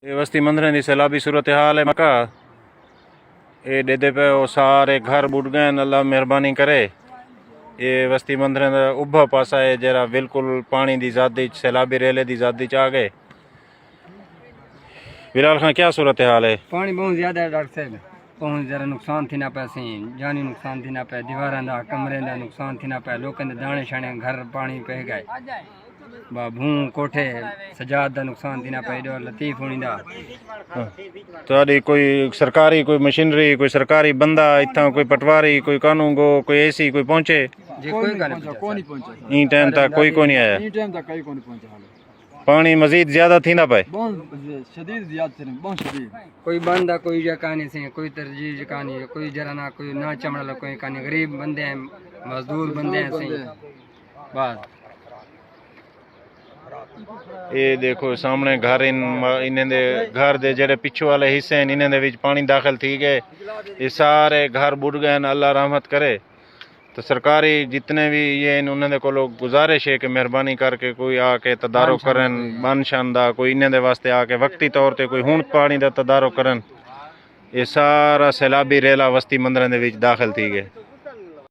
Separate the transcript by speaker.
Speaker 1: یہ وسطی مندریں دی سیلابی صورتحال ہے مکہ یہ ڈیدے پہ وہ سارے گھر بڑھ گئے اللہ مہربانی کرے یہ وسطی مندریں دا ابھا پاسا ہے جرا بالکل پانی دی زادی سیلابی ریلے دی زادی چ آ گئے۔ بلال خان کیا صورتحال ہے؟
Speaker 2: پانی بہت زیادہ ہے ڈاکٹر صاحب، بہت زیادہ نقصان تھی نہ پہ سی جانی نقصان تھی نہ پہ دیواراں دا کمرے دا نقصان تھی نہ پہ لوکاں دے دانے شانے گھر پانی پہ گئے بھون کوٹھے سجاد دا نقصان تھی نہ پہ جو لطیف ہونی دا
Speaker 1: تہاڈی کوئی سرکاری کوئی مشینری کوئی سرکاری بندہ اتھاں کوئی پٹواری کوئی قانون گو کوئی ایسی کوئی پہنچے؟
Speaker 2: جی کوئی گل نہیں
Speaker 3: پہنچا
Speaker 1: این ٹائم تک کوئی نہیں آیا۔
Speaker 3: این ٹائم تک کوئی نہیں پہنچا
Speaker 1: پانی مزید زیادہ تھی نہ پائے؟
Speaker 3: بہت شدید زیادہ تھے بہت شدید
Speaker 2: کوئی بندہ کوئی جکانی سے کوئی ترجیح جکانی کوئی جرانا کوئی نہ چمڑا کوئی کانی غریب بندے ہیں مزدور بندے ہیں سی بس
Speaker 1: یہ دیکھو سامنے گھر انہیں دے گھر دے جڑے پچھو والے حصے ہیں انہیں دے وچ پانی داخل تھی گئے، یہ سارے گھر بڑھ گئے ہیں، اللہ رحمت کرے۔ تو سرکاری جتنے بھی یہ انہوں نے کو لوگ گزارش ہے کہ مہربانی کر کے کوئی آ کے تدارک کرن بن شاندہ کوئی انہیں دے واسطے آ کے وقتی طور تے کوئی ہون پانی دا تدارک کرن۔ یہ سارا سیلابی ریلا وسطی مندریں دے وچ داخل تھی گئے۔